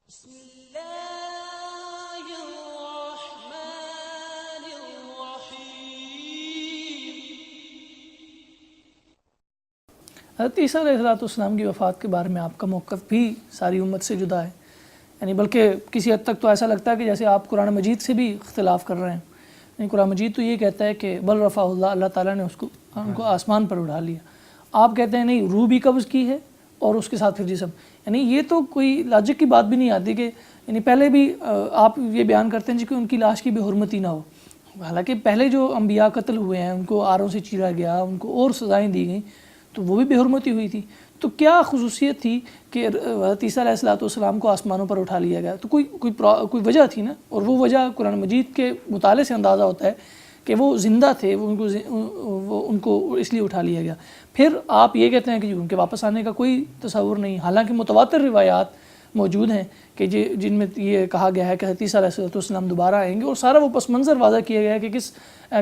بسم الله الرحمن الرحيم۔ حضرت عیسیٰ علیہ السلام کی وفات کے بارے میں آپ کا موقف بھی ساری امت سے جدا ہے، یعنی بلکہ کسی حد تک تو ایسا لگتا ہے کہ جیسے آپ قرآن مجید سے بھی اختلاف کر رہے ہیں۔ یعنی قرآن مجید تو یہ کہتا ہے کہ بل رفع اللہ، اللہ تعالیٰ نے ان کو آسمان پر اٹھا لیا، آپ کہتے ہیں نہیں، روح بھی قبض کی ہے اور اس کے ساتھ پھر جسم۔ یعنی یہ تو کوئی لاجک کی بات بھی نہیں آتی کہ یعنی پہلے بھی آپ یہ بیان کرتے ہیں کہ ان کی لاش کی بے حرمتی نہ ہو، حالانکہ پہلے جو انبیاء قتل ہوئے ہیں ان کو آروں سے چیرا گیا، ان کو اور سزائیں دی گئیں، تو وہ بھی بے حرمتی ہوئی تھی۔ تو کیا خصوصیت تھی کہ حضرت عیسیٰ علیہ السلام کو آسمانوں پر اٹھا لیا گیا؟ تو کوئی وجہ تھی نا، اور وہ وجہ قرآن مجید کے مطالعے سے اندازہ ہوتا ہے کہ وہ زندہ تھے، ان کو اس لیے اٹھا لیا گیا۔ پھر آپ یہ کہتے ہیں کہ ان کے واپس آنے کا کوئی تصور نہیں، حالانکہ متواتر روایات موجود ہیں کہ جن میں یہ کہا گیا ہے کہ حضرت عیسیٰ علیہ السلام دوبارہ آئیں گے، اور سارا وہ پس منظر واضح کیا گیا ہے کہ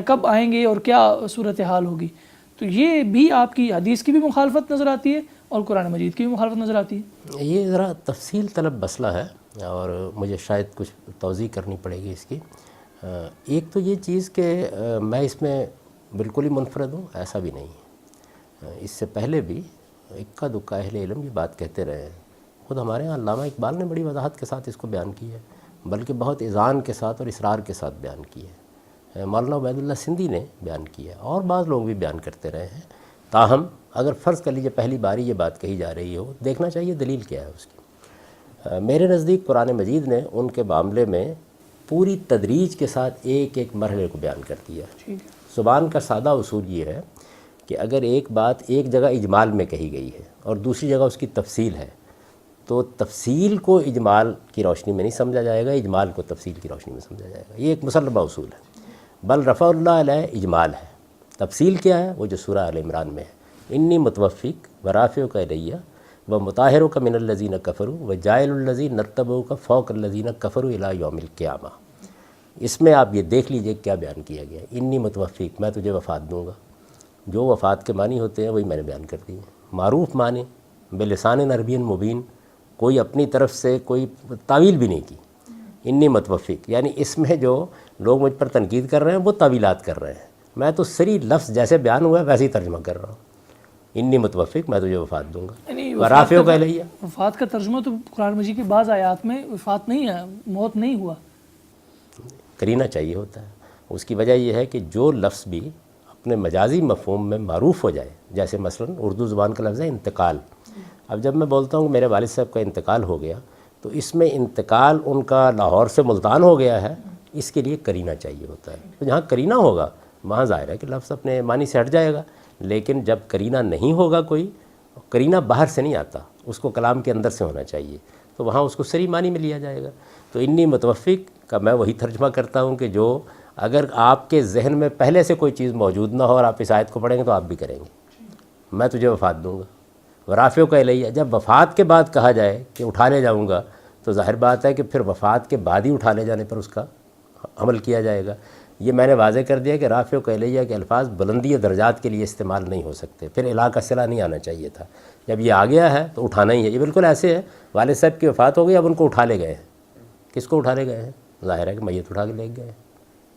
کب آئیں گے اور کیا صورتحال ہوگی۔ تو یہ بھی آپ کی حدیث کی بھی مخالفت نظر آتی ہے اور قرآن مجید کی بھی مخالفت نظر آتی ہے۔ یہ ذرا تفصیل طلب مسئلہ ہے اور مجھے شاید کچھ توضیح کرنی پڑے گی اس کی۔ ایک تو یہ چیز کہ میں اس میں بالکل ہی منفرد ہوں، ایسا بھی نہیں ہے۔ اس سے پہلے بھی اکا دکا اہل علم یہ بات کہتے رہے ہیں، خود ہمارے یہاں علامہ اقبال نے بڑی وضاحت کے ساتھ اس کو بیان کی ہے، بلکہ بہت اذعان کے ساتھ اور اصرار کے ساتھ بیان کی ہے۔ مولانا عبید اللہ سندھی نے بیان کیا ہے اور بعض لوگ بھی بیان کرتے رہے ہیں۔ تاہم اگر فرض کر لیجیے پہلی باری یہ بات کہی جا رہی ہو، دیکھنا چاہیے دلیل کیا ہے اس کی۔ میرے نزدیک قرآن مجید نے ان کے معاملے میں پوری تدریج کے ساتھ ایک ایک مرحلے کو بیان کر دیا۔ زبان کا سادہ اصول یہ ہے کہ اگر ایک بات ایک جگہ اجمال میں کہی گئی ہے اور دوسری جگہ اس کی تفصیل ہے، تو تفصیل کو اجمال کی روشنی میں نہیں سمجھا جائے گا، اجمال کو تفصیل کی روشنی میں سمجھا جائے گا۔ یہ ایک مسلمہ اصول ہے۔ بل رفع اللہ علیہ اجمال ہے، تفصیل کیا ہے؟ وہ جو سورہ آل عمران میں ہے، انی متوفق ورافعک الیہ ومطہرک من الذین کفروا وجاعل الذین اتبعوک فوق الذین کفروا الی یوم القیامہ۔ اس میں آپ یہ دیکھ لیجئے کیا بیان کیا گیا ہے، انی متوفق، میں تجھے وفات دوں گا۔ جو وفات کے معنی ہوتے ہیں وہی میں نے بیان کر دی ہیں، معروف معنی بلسان عربی مبین، کوئی اپنی طرف سے کوئی تعویل بھی نہیں کی۔ انی متوفق یعنی اس میں جو لوگ مجھ پر تنقید کر رہے ہیں وہ تعویلات کر رہے ہیں، میں تو صریح لفظ جیسے بیان ہوا ہے ویسے ہی ترجمہ کر رہا ہوں۔ انی متوفق، میں تجھے وفات دوں گا، ورافعک الیہ۔ وفات کا ترجمہ تو قرآن مجید کی بعض آیات میں وفات نہیں ہے، موت نہیں ہوا، کرینہ چاہیے ہوتا ہے۔ اس کی وجہ یہ ہے کہ جو لفظ بھی اپنے مجازی مفہوم میں معروف ہو جائے، جیسے مثلا اردو زبان کا لفظ ہے انتقال۔ اب جب میں بولتا ہوں کہ میرے والد صاحب کا انتقال ہو گیا، تو اس میں انتقال ان کا لاہور سے ملتان ہو گیا ہے، اس کے لیے کرینہ چاہیے ہوتا ہے۔ تو جہاں کرینہ ہوگا وہاں ظاہر ہے کہ لفظ اپنے معنی سے ہٹ جائے گا، لیکن جب کرینہ نہیں ہوگا کوئی، کرینہ باہر سے نہیں آتا، اس کو کلام کے اندر سے ہونا چاہیے، تو وہاں اس کو صریح معنی میں لیا جائے گا۔ تو انی متوفق کا میں وہی ترجمہ کرتا ہوں کہ جو اگر آپ کے ذہن میں پہلے سے کوئی چیز موجود نہ ہو اور آپ اس آیت کو پڑھیں گے تو آپ بھی کریں گے، میں تجھے وفات دوں گا۔ ورافعک الیہ، جب وفات کے بعد کہا جائے کہ اٹھا لے جاؤں گا، تو ظاہر بات ہے کہ پھر وفات کے بعد ہی اٹھا لے جانے پر اس کا عمل کیا جائے گا۔ یہ میں نے واضح کر دیا کہ رافعک الیہ کے الفاظ بلندی درجات کے لیے استعمال نہیں ہو سکتے، پھر الہ کا صلہ نہیں آنا چاہیے تھا۔ جب یہ آ گیا ہے تو اٹھانا ہی ہے۔ یہ بالکل ایسے ہے، والد صاحب کی وفات ہو گئی، اب ان کو اٹھا لے گئے ہیں۔ کس کو اٹھا لے گئے ہیں؟ ظاہر ہے کہ میت اٹھا کے لے گئے ہیں،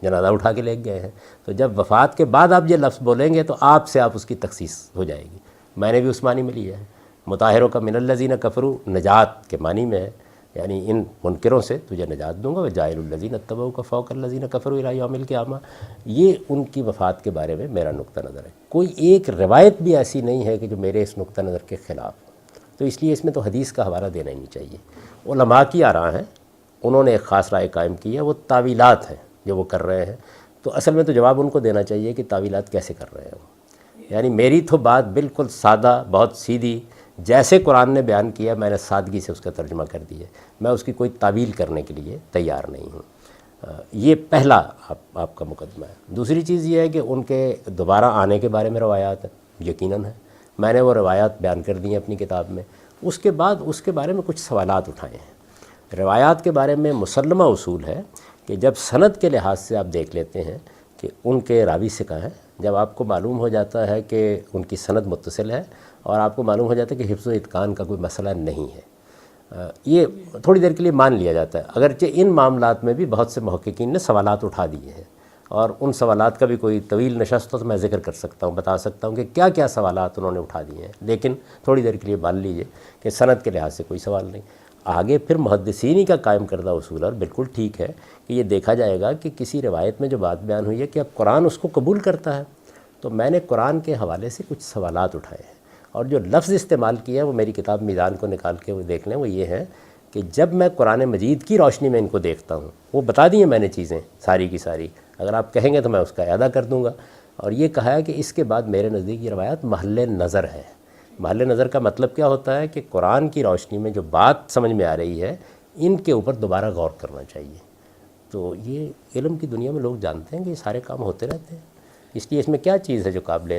جنازہ اٹھا کے لے گئے ہیں۔ تو جب وفات کے بعد آپ یہ لفظ بولیں گے تو آپ سے اس کی تخصیص ہو جائے گی۔ میں نے بھی اس معنی میں لیا ہے، مطہرک من الذین کفروا، نجات کے معنی میں ہے، یعنی ان منکروں سے تجھے نجات دوں گا، وجاعل الذین اتبعوک فوق الذین کفروا الی یوم القیامہ۔ یہ ان کی وفات کے بارے میں میرا نقطہ نظر ہے۔ کوئی ایک روایت بھی ایسی نہیں ہے کہ جو میرے اس نقطہ نظر کے خلاف ہو، تو اس لیے اس میں تو حدیث کا حوالہ دینا ہی نہیں چاہیے۔ علماء کی آراء ہیں، انہوں نے ایک خاص رائے قائم کی ہے، وہ تعویلات ہیں جو وہ کر رہے ہیں۔ تو اصل میں تو جواب ان کو دینا چاہیے کہ تعویلات کیسے کر رہے ہیں وہ۔ یعنی میری تو بات بالکل سادہ، بہت سیدھی، جیسے قرآن نے بیان کیا میں نے سادگی سے اس کا ترجمہ کر دیا، میں اس کی کوئی تعویل کرنے کے لیے تیار نہیں ہوں۔ یہ پہلا آپ کا مقدمہ ہے۔ دوسری چیز یہ ہے کہ ان کے دوبارہ آنے کے بارے میں روایات ہیں، یقیناً ہے، میں نے وہ روایات بیان کر دی ہیں اپنی کتاب میں۔ اس کے بعد اس کے بارے میں کچھ سوالات اٹھائے ہیں۔ روایات کے بارے میں مسلمہ اصول ہے کہ جب سند کے لحاظ سے آپ دیکھ لیتے ہیں کہ ان کے راوی سے کہاں ہے، جب آپ کو معلوم ہو جاتا ہے کہ ان کی سند متصل ہے اور آپ کو معلوم ہو جاتا ہے کہ حفظ و اتقان کا کوئی مسئلہ نہیں ہے، یہ تھوڑی دیر کے لیے مان لیا جاتا ہے، اگرچہ ان معاملات میں بھی بہت سے محققین نے سوالات اٹھا دیے ہیں، اور ان سوالات کا بھی کوئی طویل نشست ہو تو میں ذکر کر سکتا ہوں، بتا سکتا ہوں کہ کیا کیا سوالات انہوں نے اٹھا دیے ہیں، لیکن تھوڑی دیر کے لیے مان لیجئے کہ سند کے لحاظ سے کوئی سوال نہیں۔ آگے پھر محدثین کا قائم کردہ اصول، اور بالکل ٹھیک ہے کہ یہ دیکھا جائے گا کہ کسی روایت میں جو بات بیان ہوئی ہے کہ اب قرآن اس کو قبول کرتا ہے، تو میں نے قرآن کے حوالے سے کچھ سوالات اٹھائے ہیں، اور جو لفظ استعمال کیا ہے وہ میری کتاب میزان کو نکال کے وہ دیکھ لیں، وہ یہ ہے کہ جب میں قرآن مجید کی روشنی میں ان کو دیکھتا ہوں، وہ بتا دی ہیں میں نے چیزیں ساری کی ساری، اگر آپ کہیں گے تو میں اس کا اعادہ کر دوں گا، اور یہ کہا ہے کہ اس کے بعد میرے نزدیک یہ روایت محل نظر ہے۔ محل نظر کا مطلب کیا ہوتا ہے کہ قرآن کی روشنی میں جو بات سمجھ میں آ رہی ہے ان کے اوپر دوبارہ غور کرنا چاہیے۔ تو یہ علم کی دنیا میں لوگ جانتے ہیں کہ یہ سارے کام ہوتے رہتے ہیں، اس لیے اس میں کیا چیز ہے جو قابل